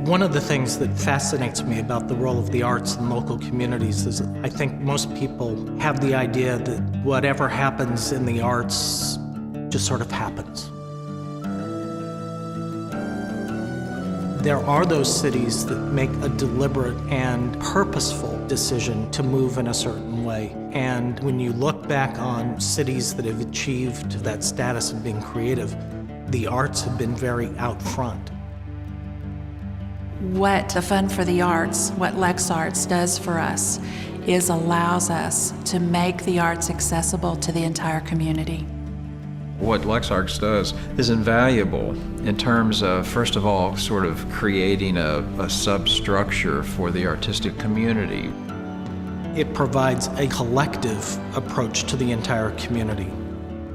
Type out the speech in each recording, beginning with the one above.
One of the things that fascinates me about the role of the arts in local communities is I think most people have the idea that whatever happens in the arts just sort of happens. There are those cities that make a deliberate and purposeful decision to move in a certain way. And when you look back on cities that have achieved that status of being creative, the arts have been very out front. What the Fund for the Arts, what LexArts does for us, is allows us to make the arts accessible to the entire community. What LexArts does is invaluable in terms of, first of all, sort of creating a substructure for the artistic community. It provides a collective approach to the entire community,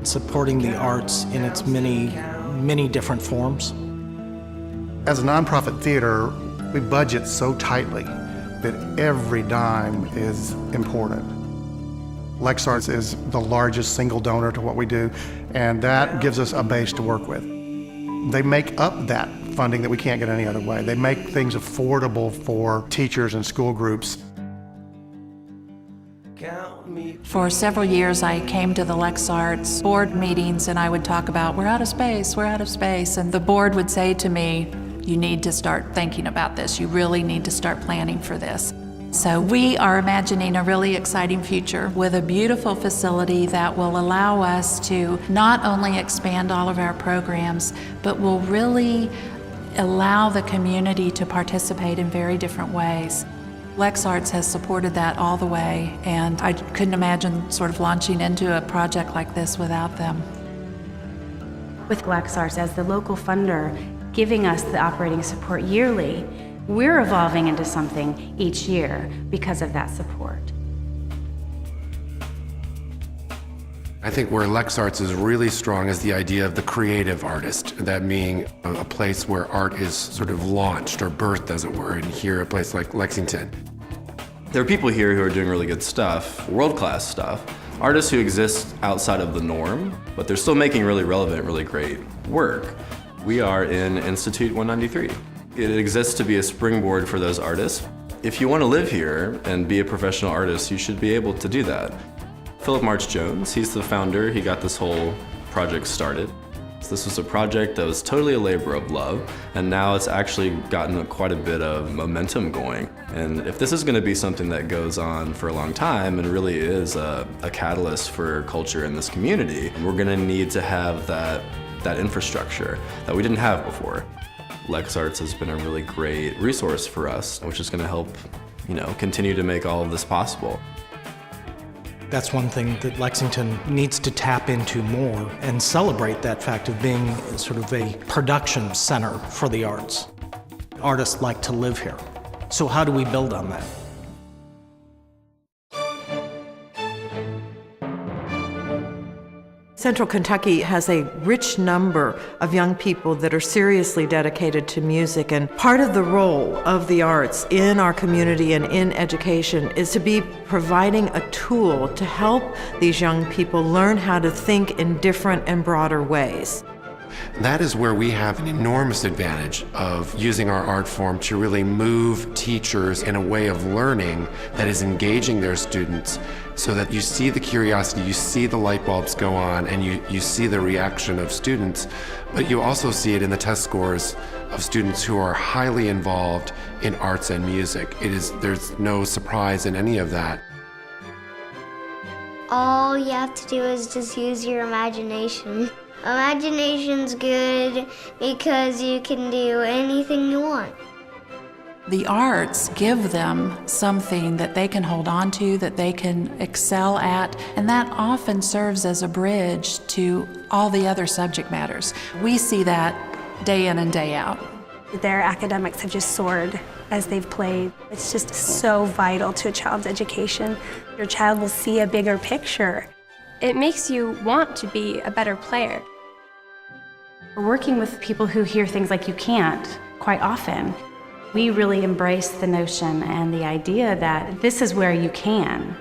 supporting the arts in its many different forms. As a nonprofit theater, we budget so tightly that every dime is important. LexArts is the largest single donor to what we do, and that gives us a base to work with. They make up that funding that we can't get any other way. They make things affordable for teachers and school groups. For several years, I came to the LexArts board meetings and I would talk about, we're out of space, and the board would say to me, you need to start thinking about this. You really need to start planning for this. So we are imagining a really exciting future with a beautiful facility that will allow us to not only expand all of our programs, but will really allow the community to participate in very different ways. LexArts has supported that all the way, and I couldn't imagine sort of launching into a project like this without them. With LexArts as the local funder, giving us the operating support yearly, we're evolving into something each year because of that support. I think where LexArts is really strong is the idea of the creative artist, that being a place where art is sort of launched or birthed, as it were, and here a place like Lexington. There are people here who are doing really good stuff, world-class stuff, artists who exist outside of the norm, but they're still making really relevant, really great work. We are in Institute 193. It exists to be a springboard for those artists. If you want to live here and be a professional artist, you should be able to do that. Philip March Jones, he's the founder. He got this whole project started. This was a project that was totally a labor of love, and now it's actually gotten quite a bit of momentum going. And if this is going to be something that goes on for a long time and really is a catalyst for culture in this community, we're going to need to have that infrastructure that we didn't have before. LexArts has been a really great resource for us, which is going to help, continue to make all of this possible. That's one thing that Lexington needs to tap into more and celebrate that fact of being sort of a production center for the arts. Artists like to live here. So how do we build on that? Central Kentucky has a rich number of young people that are seriously dedicated to music, and part of the role of the arts in our community and in education is to be providing a tool to help these young people learn how to think in different and broader ways. That is where we have an enormous advantage of using our art form to really move teachers in a way of learning that is engaging their students, so that you see the curiosity, you see the light bulbs go on, and you see the reaction of students, but you also see it in the test scores of students who are highly involved in arts and music. There's no surprise in any of that. All you have to do is just use your imagination. Imagination's good because you can do anything you want. The arts give them something that they can hold on to, that they can excel at, and that often serves as a bridge to all the other subject matters. We see that day in and day out. Their academics have just soared as they've played. It's just so vital to a child's education. Your child will see a bigger picture. It makes you want to be a better player. We're working with people who hear things like you can't quite often. We really embrace the notion and the idea that this is where you can.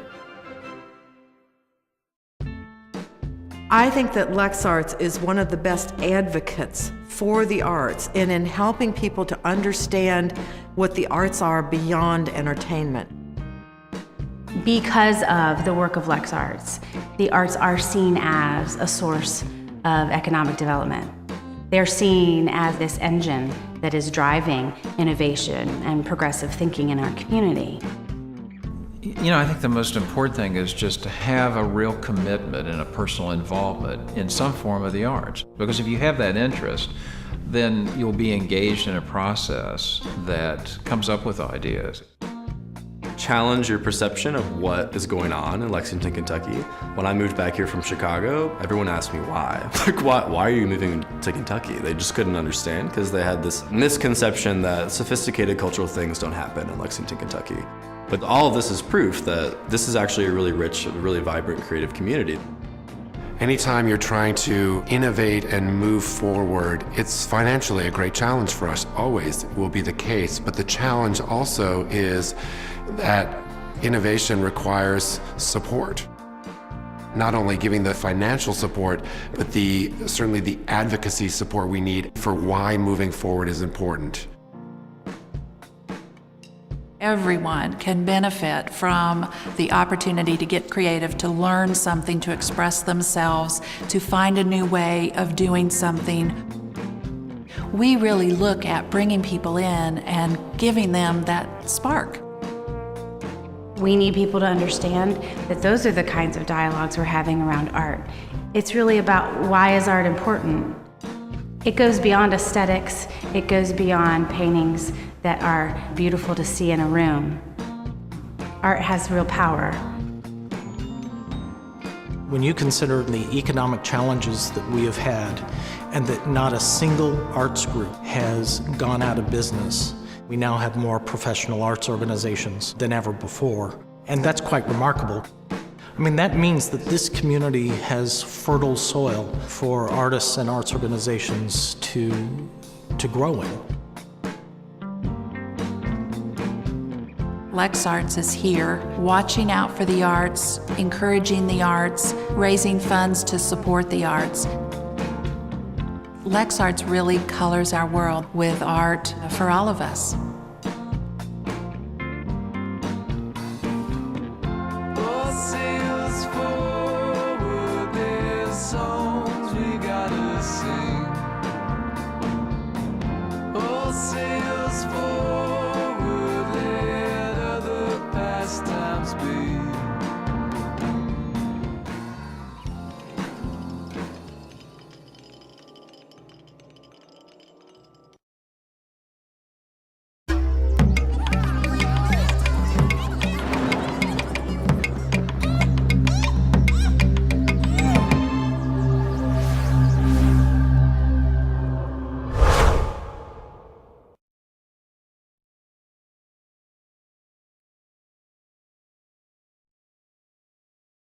I think that LexArts is one of the best advocates for the arts and in helping people to understand what the arts are beyond entertainment. Because of the work of LexArts, the arts are seen as a source of economic development. They're seen as this engine that is driving innovation and progressive thinking in our community. You know, I think the most important thing is just to have a real commitment and a personal involvement in some form of the arts. Because if you have that interest, then you'll be engaged in a process that comes up with ideas. Challenge your perception of what is going on in Lexington, Kentucky. When I moved back here from Chicago, everyone asked me why. Like, why are you moving to Kentucky? They just couldn't understand because they had this misconception that sophisticated cultural things don't happen in Lexington, Kentucky. But all of this is proof that this is actually a really rich, really vibrant, creative community. Anytime you're trying to innovate and move forward, it's financially a great challenge for us. Always will be the case. But the challenge also is that innovation requires support. Not only giving the financial support, but certainly the advocacy support we need for why moving forward is important. Everyone can benefit from the opportunity to get creative, to learn something, to express themselves, to find a new way of doing something. We really look at bringing people in and giving them that spark. We need people to understand that those are the kinds of dialogues we're having around art. It's really about why is art important? It goes beyond aesthetics. It goes beyond paintings that are beautiful to see in a room. Art has real power. When you consider the economic challenges that we have had and that not a single arts group has gone out of business, we now have more professional arts organizations than ever before, and that's quite remarkable. I mean, that means that this community has fertile soil for artists and arts organizations to grow in. LexArts is here, watching out for the arts, encouraging the arts, raising funds to support the arts. LexArts really colors our world with art for all of us.